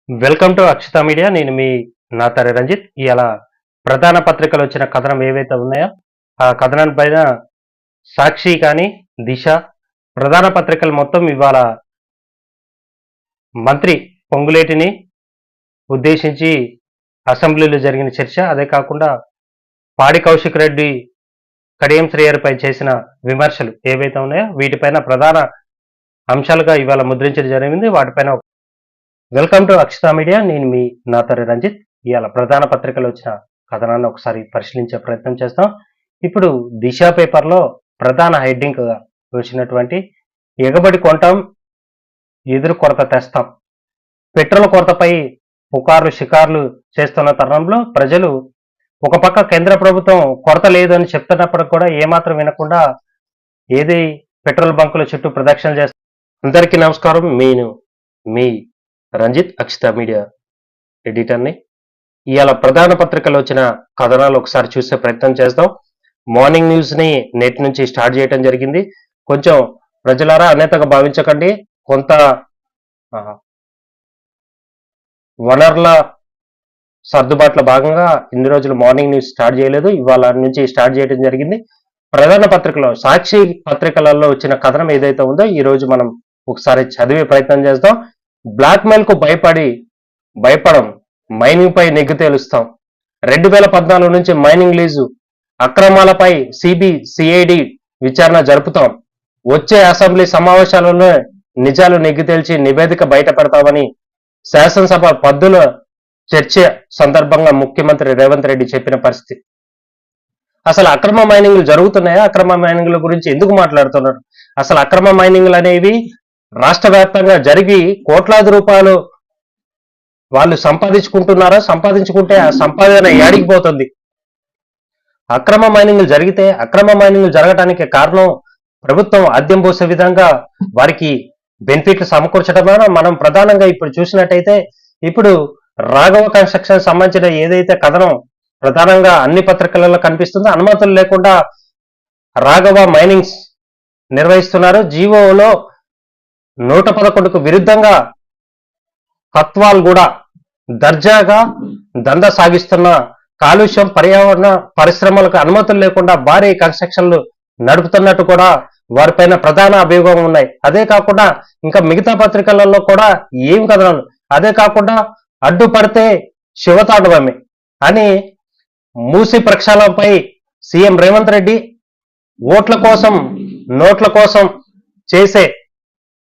Welcome to Akshita media. నేను మీ నాతరి రంజిత్. ఇవాళ ప్రధాన పత్రికలు వచ్చిన కథనం ఏవైతే ఉన్నాయో ఆ కథనం పైన సాక్షి కానీ దిశ ప్రధాన పత్రికలు మొత్తం ఇవాళ మంత్రి పొంగులేటిని ఉద్దేశించి అసెంబ్లీలో జరిగిన చర్చ, అదే కాకుండా పాడి కౌశిక్ రెడ్డి కడియం శ్రేయర్పై చేసిన విమర్శలు ఏవైతే ఉన్నాయో వీటిపైన ప్రధాన అంశాలుగా ఇవాళ ముద్రించడం జరిగింది. వాటిపైన వెల్కమ్ టు అక్షిత మీడియా. నేను మీ నాతరి రంజిత్. ఇవాళ ప్రధాన పత్రికలు వచ్చిన కథనాన్ని ఒకసారి పరిశీలించే ప్రయత్నం చేస్తాం. ఇప్పుడు దిశ పేపర్లో ప్రధాన హెడ్డింగ్ వచ్చినటువంటి ఎగబడి కొంటాం, ఎదురు కొరత తెస్తాం, పెట్రోల్ కొరతపై పుకార్లు షికార్లు చేస్తున్న తరుణంలో ప్రజలు ఒక పక్క కేంద్ర ప్రభుత్వం కొరత లేదని చెప్తున్నప్పటికి కూడా ఏమాత్రం వినకుండా ఏది పెట్రోల్ బంకుల చుట్టూ ప్రదక్షిణలు చేస్తారు. అందరికీ నమస్కారం. నేను మీ రంజిత్, అక్షిత మీడియా ఎడిటర్ని. ఇవాళ ప్రధాన పత్రికలు వచ్చిన కథనాలు ఒకసారి చూసే ప్రయత్నం చేద్దాం. మార్నింగ్ న్యూస్ ని నెట్ నుంచి స్టార్ట్ చేయడం జరిగింది. కొంచెం ప్రజలారా అన్యతగా భావించకండి. కొంత వనరుల సర్దుబాట్ల భాగంగా ఇన్ని రోజులు మార్నింగ్ న్యూస్ స్టార్ట్ చేయలేదు, ఇవాళ నుంచి స్టార్ట్ చేయడం జరిగింది. ప్రధాన పత్రికలో సాక్షి పత్రికలలో వచ్చిన కథనం ఏదైతే ఉందో ఈ రోజు మనం ఒకసారి చదివే ప్రయత్నం చేద్దాం. బ్లాక్ మెయిల్ కు భయపడం, మైనింగ్ పై నెగ్గు తేలుస్తాం. 2014 నుంచి మైనింగ్ లీజు అక్రమాలపై సిఐడి విచారణ జరుపుతాం. వచ్చే అసెంబ్లీ సమావేశాలలో నిజాలు నెగ్గు తేల్చి నివేదిక బయట పెడతామని శాసనసభ పద్దుల చర్చ సందర్భంగా ముఖ్యమంత్రి రేవంత్ రెడ్డి చెప్పిన పరిస్థితి. అసలు అక్రమ మైనింగ్లు జరుగుతున్నాయా? అక్రమ మైనింగ్ల గురించి ఎందుకు మాట్లాడుతున్నారు? అసలు అక్రమ మైనింగ్లు అనేవి రాష్ట్ర వ్యాప్తంగా జరిగి కోట్లాది రూపాయలు వాళ్ళు సంపాదించుకుంటున్నారా? సంపాదించుకుంటే ఆ సంపాదన ఏడిగిపోతుంది. అక్రమ మైనింగ్లు జరిగితే అక్రమ మైనింగ్లు జరగడానికి కారణం ప్రభుత్వం ఆద్యం పోసే విధంగా వారికి బెనిఫిట్లు సమకూర్చడం. మనం ప్రధానంగా ఇప్పుడు చూసినట్టయితే ఇప్పుడు రాఘవ కన్స్ట్రక్షన్ సంబంధించిన ఏదైతే కథనం ప్రధానంగా అన్ని పత్రికలలో కనిపిస్తుందో, అనుమతులు లేకుండా రాఘవ మైనింగ్స్ నిర్వహిస్తున్నారు. జీవోలో 111కు విరుద్ధంగా కత్వాల్ కూడా దర్జాగా దందా సాగిస్తున్న కాలుష్యం పర్యావరణ పరిశ్రమలకు అనుమతులు లేకుండా భారీ కన్స్ట్రక్షన్లు నడుపుతున్నట్టు కూడా వారిపైన ప్రధాన అభియోగం ఉన్నాయి. అదే కాకుండా ఇంకా మిగతా పత్రికలలో కూడా ఏం కథనాలు, అదే కాకుండా అడ్డుపడితే శివతాండవమే అని మూసి ప్రక్షాళనపై సీఎం రేవంత్ రెడ్డి ఓట్ల కోసం నోట్ల కోసం చేసే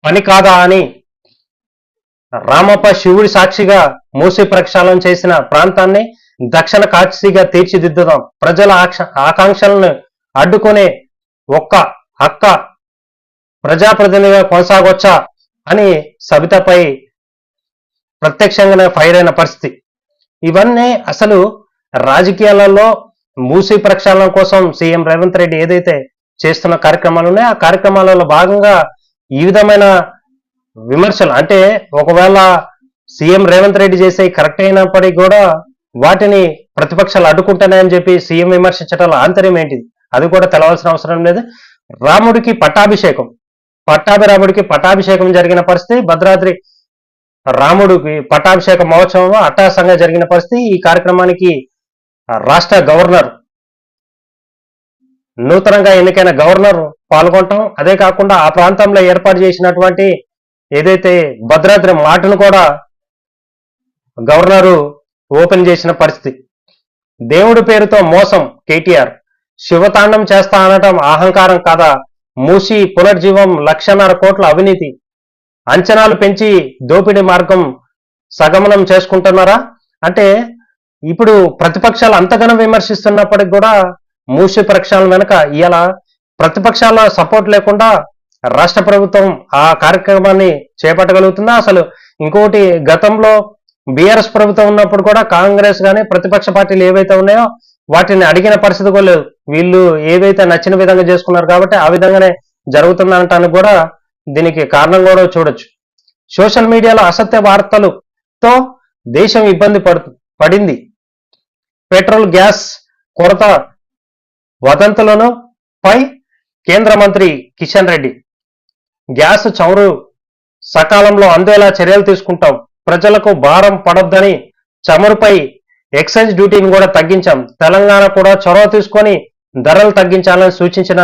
పని కాదా అని రామప్ప శివుడి సాక్షిగా మూసి ప్రక్షాళన చేసిన ప్రాంతాన్ని దక్షిణ కాశీగా తీర్చిదిద్దుదాం, ప్రజల ఆకాంక్షలను అడ్డుకునే ఒక్క హక్క ప్రజాప్రతినిధిగా కొనసాగొచ్చా అని సబితపై ప్రత్యక్షంగానే ఫైర్ అయిన పరిస్థితి. ఇవన్నీ అసలు రాజకీయాలలో మూసి ప్రక్షాళన కోసం సీఎం రేవంత్ రెడ్డి ఏదైతే చేస్తున్న కార్యక్రమాలు ఉన్నాయో ఆ కార్యక్రమాలలో భాగంగా ఈ విధమైన విమర్శలు, అంటే ఒకవేళ సీఎం రేవంత్ రెడ్డి చేసే కరెక్ట్ అయినప్పటికీ కూడా వాటిని ప్రతిపక్షాలు అడ్డుకుంటున్నాయని చెప్పి సీఎం విమర్శించడం ఆంతర్యం ఏంటిది అది కూడా తెలవాల్సిన అవసరం లేదు. రాముడికి పట్టాభిరాముడికి పట్టాభిషేకం జరిగిన పరిస్థితి, భద్రాద్రి రాముడికి పట్టాభిషేక మహోత్సవం అట్టహాసంగా జరిగిన పరిస్థితి. ఈ కార్యక్రమానికి రాష్ట్ర గవర్నర్, నూతనంగా ఎన్నికైన గవర్నర్ పాల్గొనటం, అదే కాకుండా ఆ ప్రాంతంలో ఏర్పాటు చేసినటువంటి ఏదైతే భద్రాద్రి మాటను కూడా గవర్నరు ఓపెన్ చేసిన పరిస్థితి. దేవుడి పేరుతో మోసం కేటీఆర్, శివతాండం చేస్తా అనటం అహంకారం కాదా? మూసి పునర్జీవం 1.5 కోట్ల అవినీతి, అంచనాలు పెంచి దోపిడీ మార్గం సగమనం చేసుకుంటున్నారా? అంటే ఇప్పుడు ప్రతిపక్షాలు అంతగానో విమర్శిస్తున్నప్పటికి కూడా మూసి ప్రక్షాళన వెనక ఇవాళ ప్రతిపక్షాల సపోర్ట్ లేకుండా రాష్ట్ర ప్రభుత్వం ఆ కార్యక్రమాన్ని చేపట్టగలుగుతుందా? అసలు ఇంకోటి, గతంలో బీఆర్ఎస్ ప్రభుత్వం ఉన్నప్పుడు కూడా కాంగ్రెస్ కానీ ప్రతిపక్ష పార్టీలు ఏవైతే ఉన్నాయో వాటిని అడిగిన పరిస్థితి కూడా లేదు. వీళ్ళు ఏవైతే నచ్చిన విధంగా చేసుకున్నారు కాబట్టి ఆ విధంగానే జరుగుతుందంటానికి కూడా దీనికి కారణం కూడా చూడొచ్చు. సోషల్ మీడియాలో అసత్య వార్తలతో దేశం ఇబ్బంది పడింది. పెట్రోల్ గ్యాస్ కొరత వదంతులను పై కేంద్ర మంత్రి కిషన్ రెడ్డి, గ్యాస్ చౌరు సకాలంలో అందేలా చర్యలు తీసుకుంటాం, ప్రజలకు భారం పడొద్దని చమురుపై ఎక్సైజ్ డ్యూటీని కూడా తగ్గించాం. తెలంగాణ కూడా చొరవ తీసుకొని ధరలు తగ్గించాలని సూచించిన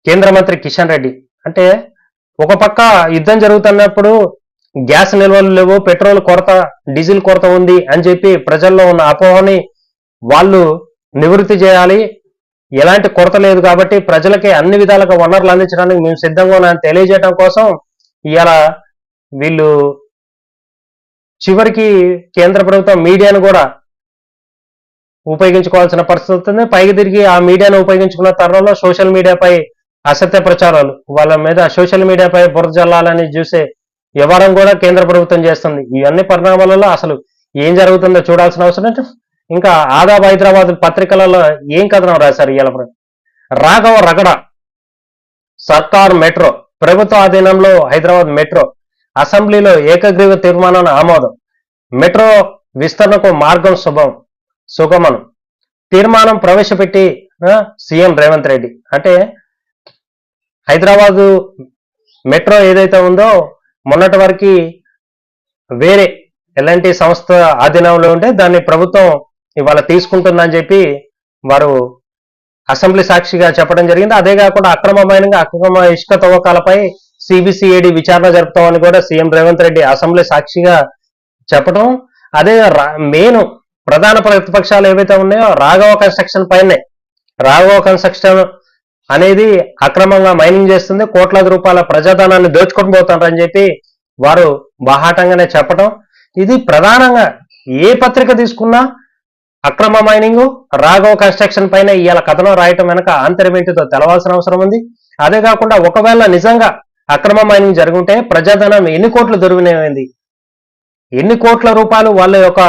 కేంద్ర మంత్రి కిషన్ రెడ్డి. అంటే ఒక పక్క యుద్ధం జరుగుతున్నప్పుడు గ్యాస్ నిల్వలు లేవు, పెట్రోల్ కొరత, డీజిల్ కొరత ఉంది అని చెప్పి ప్రజల్లో ఉన్న అపోహని వాళ్ళు నివృత్తి చేయాలి. ఎలాంటి కొరత లేదు కాబట్టి ప్రజలకి అన్ని విధాలుగా వనరులు అందించడానికి మేము సిద్ధంగా ఉన్నామని తెలియజేయడం కోసం ఇవాళ వీళ్ళు చివరికి కేంద్ర ప్రభుత్వం మీడియాను కూడా ఉపయోగించుకోవాల్సిన పరిస్థితి వస్తుంది. పైకి తిరిగి ఆ మీడియాను ఉపయోగించుకున్న తరుణంలో సోషల్ మీడియాపై అసత్య ప్రచారాలు, వాళ్ళ మీద సోషల్ మీడియాపై బురద జల్లాలని చూసే వ్యవహారం కూడా కేంద్ర ప్రభుత్వం చేస్తుంది. ఇవన్నీ పరిణామాలలో అసలు ఏం జరుగుతుందో చూడాల్సిన అవసరం. ఇంకా ఆదాబ్ హైదరాబాద్ పత్రికలలో ఏం కథనం రాశారు ఇవాళ. రాఘవ రగడ సర్కార్ మెట్రో, ప్రభుత్వ ఆధీనంలో హైదరాబాద్ మెట్రో, అసెంబ్లీలో ఏకగ్రీవ తీర్మానాన్ని ఆమోదం, మెట్రో విస్తరణకు మార్గం సుగమనం, తీర్మానం ప్రవేశపెట్టి సీఎం రేవంత్ రెడ్డి. అంటే హైదరాబాదు మెట్రో ఏదైతే ఉందో మొన్నటి వరకు వేరే ఎలాంటి సంస్థ ఆధీనంలో ఉంటే దాన్ని ప్రభుత్వం ఇవాళ తీసుకుంటుందని చెప్పి వారు అసెంబ్లీ సాక్షిగా చెప్పడం జరిగింది. అదే కాకుండా అక్రమ ఇసుక తవ్వకాలపై సిబిసిఐడి విచారణ జరుపుతామని కూడా సీఎం రేవంత్ రెడ్డి అసెంబ్లీ సాక్షిగా చెప్పడం. అదే మెయిన్ ప్రధాన ప్రతిపక్షాలు ఏవైతే ఉన్నాయో రాఘవ కన్స్ట్రక్షన్ పైనే, రాఘవ కన్స్ట్రక్షన్ అనేది అక్రమంగా మైనింగ్ చేస్తుంది, కోట్లాది రూపాయల ప్రజాధనాన్ని దోచుకొని పోతారని చెప్పి వారు బాహాటంగానే చెప్పడం. ఇది ప్రధానంగా ఏ పత్రిక తీసుకున్నా అక్రమ మైనింగ్, రాఘవ కన్స్ట్రక్షన్ పైన ఇవాళ కథనం రాయటం వెనక ఆంతర్యమేంటితో తెలవాల్సిన అవసరం ఉంది. అదే కాకుండా ఒకవేళ నిజంగా అక్రమ మైనింగ్ జరుగుంటే ప్రజాధనం ఎన్ని కోట్లు దొరికినాయింది, ఎన్ని కోట్ల రూపాయలు వాళ్ళ యొక్క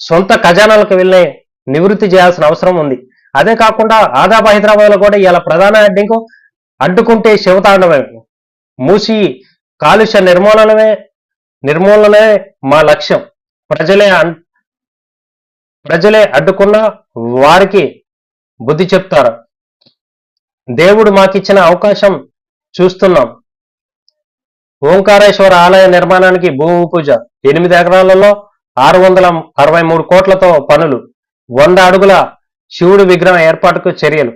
సొంత ఖజానాలకు వెళ్ళి నివృత్తి చేయాల్సిన అవసరం ఉంది. అదే కాకుండా ఆదాబ్ హైదరాబాద్ లో కూడా ఇలా ప్రధాన అడ్డంకు అడ్డుకుంటే శివతాండవే, మూసి కాలుష్య నిర్మూలనే మా లక్ష్యం, ప్రజలే అడ్డుకున్న వారికి బుద్ధి చెప్తారు, దేవుడు మాకిచ్చిన అవకాశం చూస్తున్నాం, ఓంకారేశ్వర ఆలయ నిర్మాణానికి భూమి పూజ, 8 ఎకరాలలో 663 కోట్లతో పనులు, 100 అడుగుల శివుడి విగ్రహం ఏర్పాటుకు చర్యలు.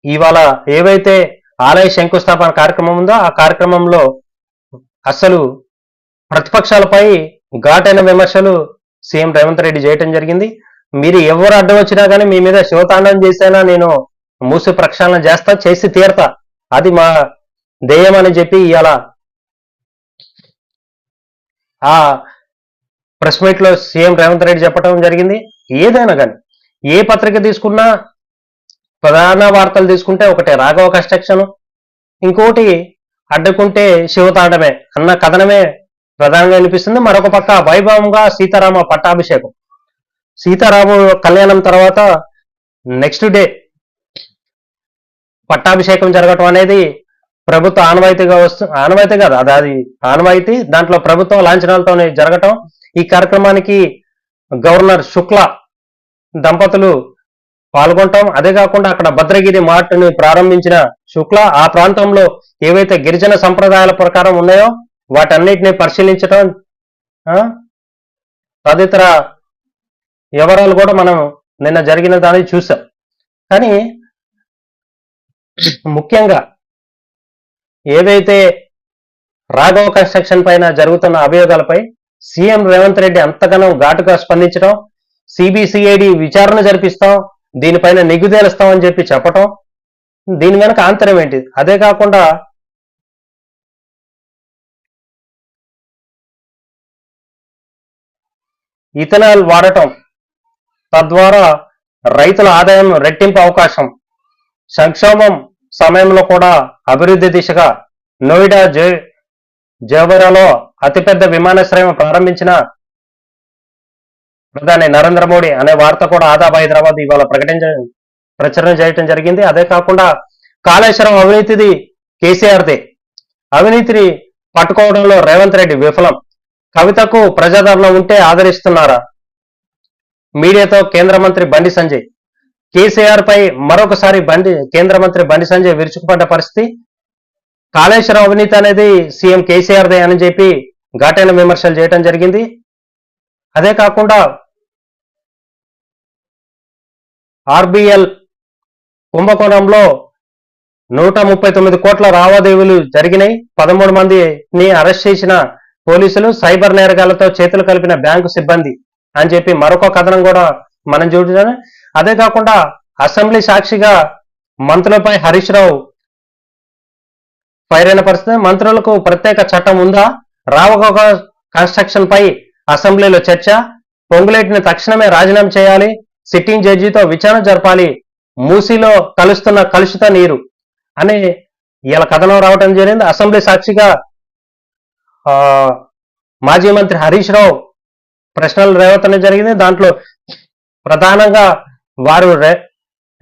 ఇవాళ ఏవైతే ఆలయ శంకుస్థాపన కార్యక్రమం ఉందో ఆ కార్యక్రమంలో అసలు ప్రతిపక్షాలపై ఘాటైన విమర్శలు సీఎం రేవంత్ రెడ్డి చేయటం జరిగింది. మీరు ఎవరు అడ్డం వచ్చినా కానీ మీ మీద శివతాండం చేసినా నేను మూసి ప్రక్షాళన చేసి తీరతా, అది మా ధ్యేయం అని చెప్పి ఇవాళ ఆ ప్రెస్ మీట్ లో సీఎం రేవంత్ రెడ్డి చెప్పడం జరిగింది. ఏదైనా కానీ ఏ పత్రిక తీసుకున్నా ప్రధాన వార్తలు తీసుకుంటే ఒకటి రాఘవ కన్స్ట్రక్షన్, ఇంకోటి అడ్డుకుంటే శివతాండమే అన్న కథనమే ప్రధానంగా అనిపిస్తుంది. మరొక పక్క వైభవంగా సీతారామ పట్టాభిషేకం, సీతారాము కళ్యాణం తర్వాత నెక్స్ట్ డే పట్టాభిషేకం జరగటం అనేది ప్రభుత్వ ఆనవాయితీ కాదు, అది ఆనవాయితీ. దాంట్లో ప్రభుత్వం లాంఛనాలతో జరగటం. ఈ కార్యక్రమానికి గవర్నర్ శుక్లా దంపతులు పాల్గొంటాం. అదే కాకుండా అక్కడ భద్రగిరి మార్ట్ని ప్రారంభించిన శుక్లా ఆ ప్రాంతంలో ఏవైతే గిరిజన సంప్రదాయాల ప్రకారం ఉన్నాయో వాటన్నిటిని పరిశీలించడం, తదితర వివరాలు కూడా మనం నిన్న జరిగిన దాన్ని చూసాం. కానీ ముఖ్యంగా ఏదైతే రాఘవ కన్స్ట్రక్షన్ పైన జరుగుతున్న అభియోగాలపై సీఎం రేవంత్ రెడ్డి అంతగానో ఘాటుగా స్పందించడం, సిబిసిఐడి విచారణ జరిపిస్తాం, దీనిపైన నిగ్గుదేలుస్తామని చెప్పి చెప్పటం, దీని వెనక ఆంతర్యం ఏంటి? అదే కాకుండా ఇథనాల్ వాడటం, తద్వారా రైతుల ఆదాయం రెట్టింపు అవకాశం, సంక్షోభం సమయంలో కూడా అభివృద్ధి దిశగా నోయిడా జవహర్లో అతిపెద్ద విమానాశ్రయం ప్రారంభించిన ప్రధాని నరేంద్ర మోడీ అనే వార్త కూడా ఆదాబ్ హైదరాబాద్ ఇవాళ ప్రచురణ చేయటం జరిగింది. అదే కాకుండా కాళేశ్వరం అవినీతిది కేసీఆర్దే, అవినీతిని పట్టుకోవడంలో రేవంత్ రెడ్డి విఫలం, కవితకు ప్రజాదరణ ఉంటే ఆదరిస్తున్నారా, మీడియాతో కేంద్ర మంత్రి బండి సంజయ్, కేసీఆర్ పై మరొకసారి కేంద్ర మంత్రి బండి సంజయ్ విరుచుకుపడ్డ పరిస్థితి. కాళేశ్వరం అవినీతి అనేది సీఎం కేసీఆర్దే అని చెప్పి ఘాటైన విమర్శలు చేయడం జరిగింది. అదే కాకుండా ఆర్బిఎల్ కుంభకోణంలో 139 కోట్ల లావాదేవీలు జరిగినాయి. 13 మందిని అరెస్ట్ చేసిన పోలీసులు సైబర్ నేరగాళ్లతో చేతులు కలిపిన బ్యాంకు సిబ్బంది అని చెప్పి మరొక కథనం కూడా మనం చూడాలి. అదే కాకుండా అసెంబ్లీ సాక్షిగా మంత్రులపై హరీష్ రావు ఫైర్ అయిన పరిస్థితి. మంత్రులకు ప్రత్యేక చట్టం ఉందా? రావగోగ కన్స్ట్రక్షన్ పై అసెంబ్లీలో చర్చ. పొంగులేటిని తక్షణమే రాజీనామా చేయాలి, సిట్టింగ్ జడ్జితో విచారణ జరపాలి, మూసీలో కలుస్తున్న కలుషిత నీరు అని ఇలా కథనం రావడం జరిగింది. అసెంబ్లీ సాక్షిగా మాజీ మంత్రి హరీష్ రావు ప్రశ్నలు రేవతనం జరిగింది. దాంట్లో ప్రధానంగా వారు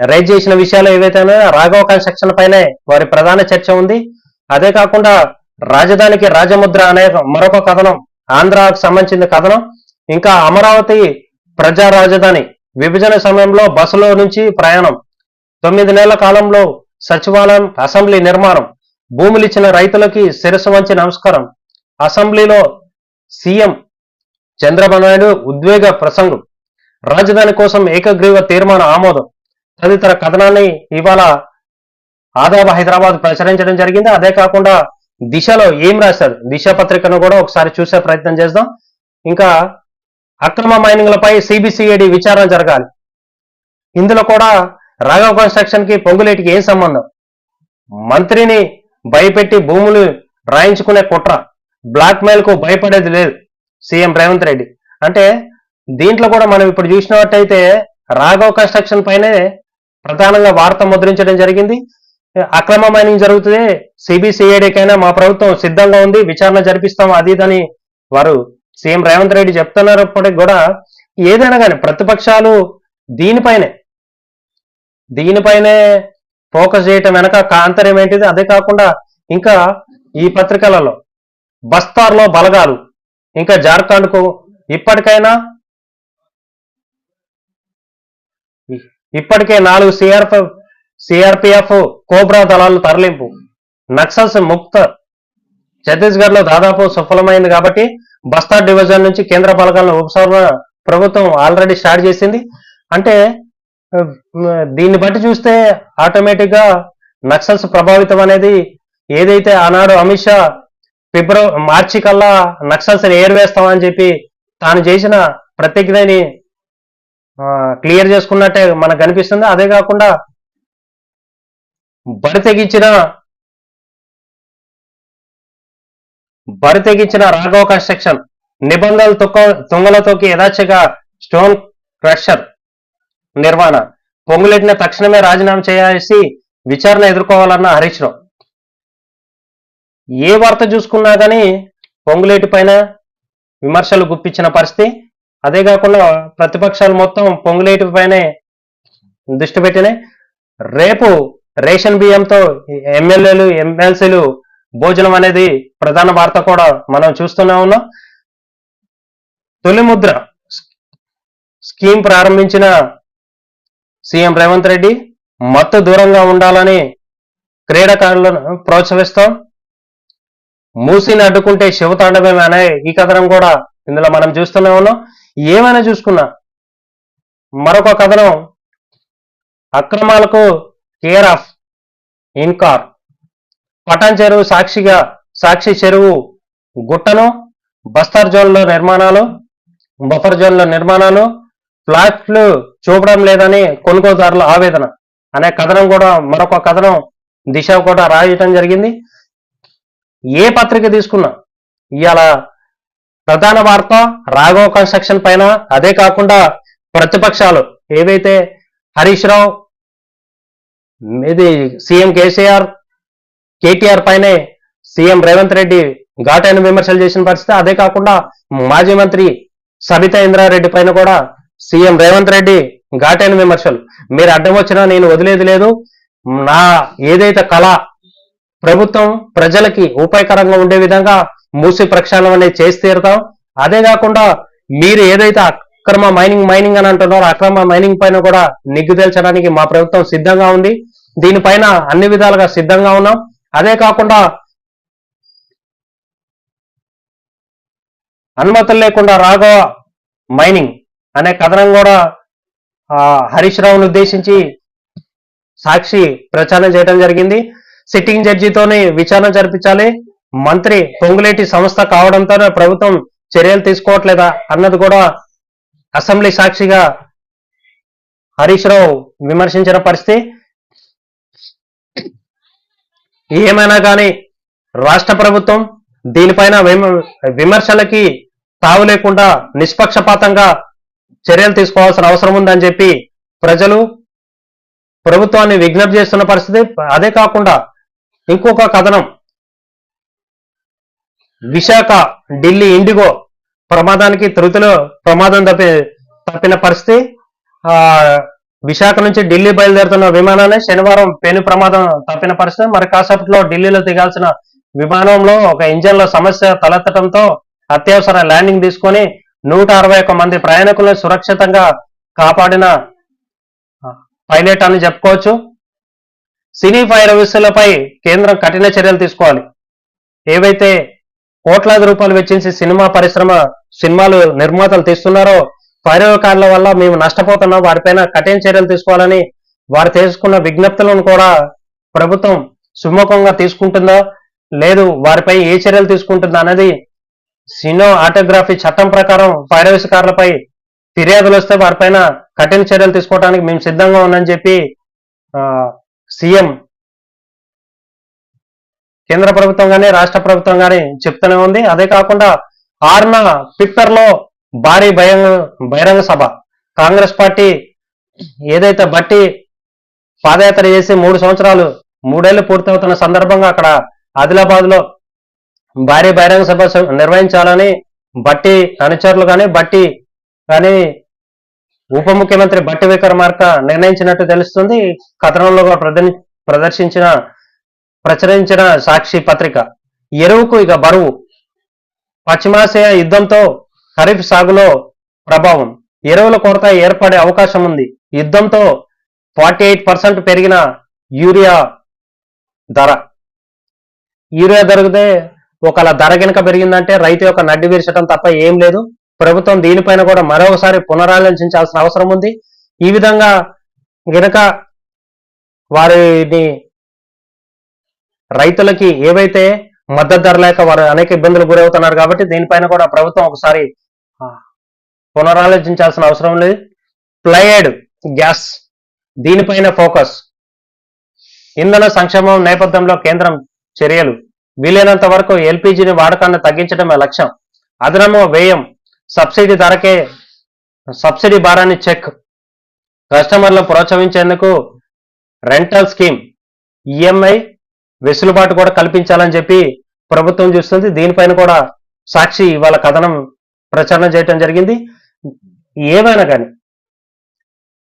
రైజ్ చేసిన విషయాలు ఏవైతే రాఘవ కన్స్ట్రక్షన్ పైనే వారి ప్రధాన చర్చ ఉంది. అదే కాకుండా రాజధానికి రాజముద్ర అనే మరొక కథనం, ఆంధ్రాకు సంబంధించిన కథనం. ఇంకా అమరావతి ప్రజా రాజధాని విభజన సమయంలో బస్సులో నుంచి ప్రయాణం, 9 నెలల కాలంలో సచివాలయం, అసెంబ్లీ నిర్మాణం, భూములు ఇచ్చిన రైతులకి శిరస్సు వంచి నమస్కారం, అసెంబ్లీలో సీఎం చంద్రబాబు నాయుడు ఉద్వేగ ప్రసంగం, రాజధాని కోసం ఏకగ్రీవ తీర్మాన ఆమోదం తదితర కథనాన్ని ఇవాళ ఆదాబ్ హైదరాబాద్ ప్రచురించడం జరిగింది. అదే కాకుండా దిశలో ఏం రాశారు, దిశ పత్రికను కూడా ఒకసారి చూసే ప్రయత్నం చేద్దాం. ఇంకా అక్రమ మైనింగ్లపై సిబిసిఐడి విచారణ జరగాలి. ఇందులో కూడా రాఘవ కన్స్ట్రక్షన్ కి పొంగులేటికి ఏం సంబంధం? మంత్రిని భయపెట్టి భూములు రాయించుకునే కుట్ర, బ్లాక్ మెయిల్ కు భయపడేది లేదు సీఎం రేవంత్ రెడ్డి. అంటే దీంట్లో కూడా మనం ఇప్పుడు చూసినట్టయితే రాఘవ కన్స్ట్రక్షన్ పైనే ప్రధానంగా వార్త ముద్రించడం జరిగింది. అక్రమ మైనింగ్ జరుగుతుంది, సిబిసిఐడికైనా మా ప్రభుత్వం సిద్ధంగా ఉంది, విచారణ జరిపిస్తాం అది ఇదని వారు సీఎం రేవంత్ రెడ్డి చెప్తున్నప్పటికీ కూడా ఏదైనా కానీ ప్రతిపక్షాలు దీనిపైనే ఫోకస్ చేయటం వెనక ఆంతర్యం ఏంటిది? అదే కాకుండా ఇంకా ఈ పత్రికలలో బస్తార్లో బలగాలు, ఇంకా జార్ఖండ్ కు ఇప్పటికే 4 సిఆర్పిఎఫ్ కోబ్రా దళాలు తరలింపు, నక్సల్స్ ముక్త ఛత్తీస్గఢ్ లో దాదాపు సఫలమైంది కాబట్టి బస్తార్ డివిజన్ నుంచి కేంద్ర బలగాలను ఉపసంహరణ ప్రభుత్వం ఆల్రెడీ స్టార్ట్ చేసింది. అంటే దీన్ని బట్టి చూస్తే ఆటోమేటిక్ గా నక్సల్స్ ప్రభావితం అనేది ఏదైతే ఆనాడు అమిత్ షా మార్చి కల్లా నక్సల్స్ ఏర్వేస్తామని చెప్పి తాను చేసిన ప్రతిజ్ఞని క్లియర్ చేసుకున్నట్టే మనకు కనిపిస్తుంది. అదే కాకుండా బరి తెగించిన రాఘవ కన్స్ట్రక్షన్ నిబంధనలు తుంగలతోకి యథాచిగా స్టోన్ క్రషర్ నిర్మాణ, పొంగులేటిని తక్షణమే రాజీనామా చేయాల్సి విచారణ ఎదుర్కోవాలన్న హరీష్ రావు. ఏ వార్త చూసుకున్నా కానీ పొంగులేటి పైన విమర్శలు గుప్పించిన పరిస్థితి. అదే కాకుండా ప్రతిపక్షాలు మొత్తం పొంగులేటి పైనే దృష్టి పెట్టినాయి. రేపు రేషన్ బియ్యంతో ఎమ్మెల్యేలు ఎమ్మెల్సీలు భోజనం అనేది ప్రధాన వార్త కూడా మనం చూస్తూనే ఉన్నాం. తొలి ముద్ర స్కీమ్ ప్రారంభించిన సీఎం రేవంత్ రెడ్డి మత్తు దూరంగా ఉండాలని క్రీడాకారులను ప్రోత్సహిస్తాం, మూసిని అడ్డుకుంటే శివతాండవమే అనే ఈ కథనం కూడా ఇందులో మనం చూస్తూనే ఉన్నాం. ఏమైనా చూసుకున్నా మరొక కథనం, అక్రమాలకు కేర్ ఆఫ్ ఇన్కార్, పటాన్ చెరువు సాక్షి చెరువు గుట్టను బస్తర్ జోన్లో నిర్మాణాలు, బఫర్ జోన్లో నిర్మాణాలు, ఫ్లాట్లు చూపడం లేదని కొనుగోలుదారుల ఆవేదన అనే కథనం కూడా మరొక కథనం దిశ కూడా రాయటం జరిగింది. ఏ పత్రిక తీసుకున్నా ఇవాళ ప్రధాన వార్త రాఘవ కన్స్ట్రక్షన్ పైన. అదే కాకుండా ప్రతిపక్షాలు ఏవైతే హరీష్ రావు ఇది సీఎం కేటీఆర్ పైనే సీఎం రేవంత్ రెడ్డి ఘాటైన విమర్శలు చేసిన పరిస్థితి. అదే కాకుండా మాజీ మంత్రి సబితా ఇంద్రారెడ్డి పైన కూడా సీఎం రేవంత్ రెడ్డి ఘాటైన విమర్శలు, మీరు అడ్డం వచ్చినా నేను వదిలేది లేదు, నా ఏదైతే కళ ప్రభుత్వం ప్రజలకి ఉపయోగకరంగా ఉండే విధంగా మూసి ప్రక్షాళన అనేది చేసి తీరుతాం. అదే కాకుండా మీరు ఏదైతే అక్రమ మైనింగ్ అని అంటున్నారో అక్రమ మైనింగ్ పైన కూడా నిగ్గు తేల్చడానికి మా ప్రభుత్వం సిద్ధంగా ఉంది, దీనిపైన అన్ని విధాలుగా సిద్ధంగా ఉన్నాం. అదే కాకుండా అనుమతులు లేకుండా రాఘవ మైనింగ్ అనే కథనం కూడా హరీష్ రావును ఉద్దేశించి సాక్షి ప్రచారం చేయడం జరిగింది. సిట్టింగ్ జడ్జితోనే విచారణ జరిపించాలి, మంత్రి పొంగులేటి సంస్థ కావడంతో ప్రభుత్వం చర్యలు తీసుకోవట్లేదా అన్నది కూడా అసెంబ్లీ సాక్షిగా హరీష్ రావు విమర్శించిన పరిస్థితి. ఏమైనా కానీ రాష్ట్ర ప్రభుత్వం దీనిపైన విమర్శలకి తావు లేకుండా నిష్పక్షపాతంగా చర్యలు తీసుకోవాల్సిన అవసరం ఉందని చెప్పి ప్రజలు ప్రభుత్వాన్ని విజ్ఞప్తి చేస్తున్న పరిస్థితి. అదే కాకుండా ఇంకొక కథనం, విశాఖ ఢిల్లీ ఇండిగో ప్రమాదానికి తృతిలో ప్రమాదం తప్పిన పరిస్థితి. విశాఖ నుంచి ఢిల్లీ బయలుదేరుతున్న విమానాన్ని శనివారం పెను ప్రమాదం తప్పిన పరిస్థితి. మరి కాసేపట్లో ఢిల్లీలో దిగాల్సిన విమానంలో ఒక ఇంజన్లో సమస్య తలెత్తడంతో అత్యవసర ల్యాండింగ్ తీసుకొని 161 మంది ప్రయాణికులను సురక్షితంగా కాపాడిన పైలట్ అని చెప్పుకోవచ్చు. సినీ పైరవీసులపై కేంద్రం కఠిన చర్యలు తీసుకోవాలి. ఏవైతే కోట్లాది రూపాయలు వెచ్చించి సినిమాలు నిర్మాతలు తీస్తున్నారో పైరవకారుల వల్ల మేము నష్టపోతున్నాం, వారిపైన కఠిన చర్యలు తీసుకోవాలని వారు తీసుకున్న విజ్ఞప్తులను కూడా ప్రభుత్వం సుముఖంగా తీసుకుంటుందా లేదు, వారిపై ఏ చర్యలు తీసుకుంటుందా అనేది సినిమాటోగ్రఫీ చట్టం ప్రకారం పైరవీకారులపై ఫిర్యాదులు వస్తే వారిపైన కఠిన చర్యలు తీసుకోవడానికి మేము సిద్ధంగా ఉన్నామని చెప్పి సీఎం కేంద్ర ప్రభుత్వం కానీ రాష్ట్ర ప్రభుత్వం కానీ చెప్తూనే ఉంది. అదే కాకుండా 6న పిప్పర్లో భారీ బహిరంగ సభ, కాంగ్రెస్ పార్టీ ఏదైతే బట్టి పాదయాత్ర చేసి 3 ఏళ్లు పూర్తవుతున్న సందర్భంగా అక్కడ ఆదిలాబాద్ లో భారీ బహిరంగ సభ నిర్వహించాలని బట్టి అనుచరులు బట్టి ఉప ముఖ్యమంత్రి బట్టి విక్రమార్క నిర్ణయించినట్టు తెలుస్తుంది. కథనంలో ప్రచురించిన సాక్షి పత్రిక. ఎరువుకు ఇక బరువు, పశ్చిమాసియా యుద్ధంతో ఖరీఫ్ సాగులో ప్రభావం, ఎరువుల కొరత ఏర్పడే అవకాశం ఉంది. యుద్ధంతో 48% పెరిగిన యూరియా ధర దొరికితే ఒకవేళ ధర కనుక పెరిగిందంటే రైతు యొక్క నడ్డి విరచడం తప్ప ఏం లేదు. ప్రభుత్వం దీనిపైన కూడా మరొకసారి పునరాలోచించాల్సిన అవసరం ఉంది. ఈ విధంగా గనక వారిని రైతులకి ఏవైతే మద్దతు ధర లేక వారు అనేక ఇబ్బందులు గురవుతున్నారు కాబట్టి దీనిపైన కూడా ప్రభుత్వం ఒకసారి పునరాలోచించాల్సిన అవసరం లేదు. ఫ్లైడ్ గ్యాస్ దీనిపైన ఫోకస్, ఇంధన సంక్షేమం నేపథ్యంలో కేంద్రం చర్యలు, వీలైనంత వరకు ఎల్పిజిని వాడకాన్ని తగ్గించడమే లక్ష్యం, అదనము వ్యయం, సబ్సిడీ భారాన్ని చెక్, కస్టమర్లను ప్రోత్సహించేందుకు రెంటల్ స్కీమ్, ఈఎంఐ వెసులుబాటు కూడా కల్పించాలని చెప్పి ప్రభుత్వం చూస్తుంది. దీనిపైన కూడా సాక్షి ఇవాళ కథనం ప్రచారం చేయడం జరిగింది. ఏమైనా కానీ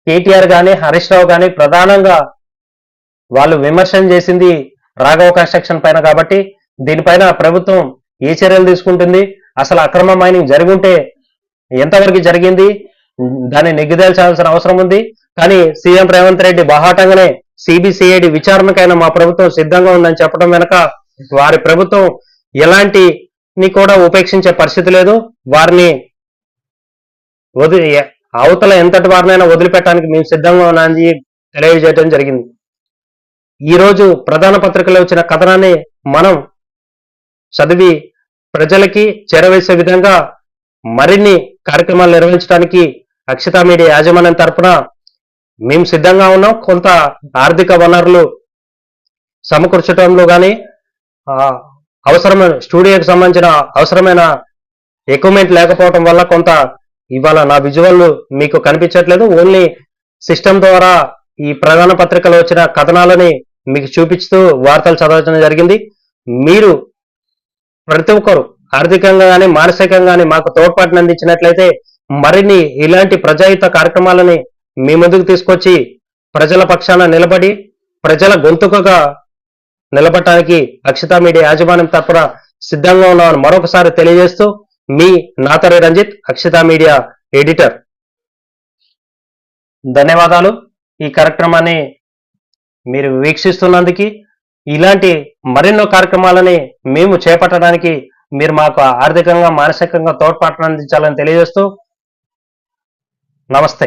కేటీఆర్ కానీ హరీష్ రావు కానీ ప్రధానంగా వాళ్ళు విమర్శన చేసింది రాఘవ కన్స్ట్రక్షన్ పైన కాబట్టి దీనిపైన ప్రభుత్వం ఏ చర్యలు తీసుకుంటుంది, అసలు అక్రమ మైనింగ్ జరుగుంటే ఎంతవరకు జరిగింది, దాన్ని నిగ్గుదేల్చాల్సిన అవసరం ఉంది. కానీ సీఎం రేవంత్ రెడ్డి బాహాటంగానే సిబిసిఐడి విచారణకైనా మా ప్రభుత్వం సిద్ధంగా ఉందని చెప్పడం వెనక వారి ప్రభుత్వం ఎలాంటిని కూడా ఉపేక్షించే పరిస్థితి లేదు. వారిని అవతల ఎంతటి వారినైనా వదిలిపెట్టడానికి మేము సిద్ధంగా ఉన్నామని తెలియజేయడం జరిగింది. ఈ రోజు ప్రధాన పత్రికలో వచ్చిన కథనాన్ని మనం చదివి ప్రజలకి చేరవేసే విధంగా మరిన్ని కార్యక్రమాలు నిర్వహించడానికి అక్షితా మీడియా యాజమాన్యం తరఫున మేము సిద్ధంగా ఉన్నాం. కొంత ఆర్థిక వనరులు సమకూర్చడంలో కానీ అవసరమైన స్టూడియోకి సంబంధించిన అవసరమైన ఎక్విప్మెంట్ లేకపోవడం వల్ల కొంత ఇవాళ నా విజువల్ మీకు కనిపించట్లేదు. ఓన్లీ సిస్టమ్ ద్వారా ఈ ప్రధాన పత్రికలో వచ్చిన కథనాలని మీకు చూపిస్తూ వార్తలు చదవడం జరిగింది. మీరు ప్రతి ఒక్కరు ఆర్థికంగా కానీ మానసికంగా కానీ మాకు తోడ్పాటును అందించినట్లయితే మరిన్ని ఇలాంటి ప్రజాహిత కార్యక్రమాలని మీ ముందుకు తీసుకొచ్చి ప్రజల పక్షాన నిలబడి ప్రజల గొంతుకగా నిలబడటానికి అక్షితా మీడియా యాజమాన్యం తరపున సిద్ధంగా ఉన్నామని మరొకసారి తెలియజేస్తూ మీ నాతరి రంజిత్, అక్షితా మీడియా ఎడిటర్. ధన్యవాదాలు. ఈ కార్యక్రమాన్ని మీరు వీక్షిస్తున్నందుకు. ఇలాంటి మరెన్నో కార్యక్రమాలని మేము చేపట్టడానికి మీరు మాకు ఆర్థికంగా మానసికంగా తోడ్పాటును అందించాలని తెలియజేస్తూ నమస్తే.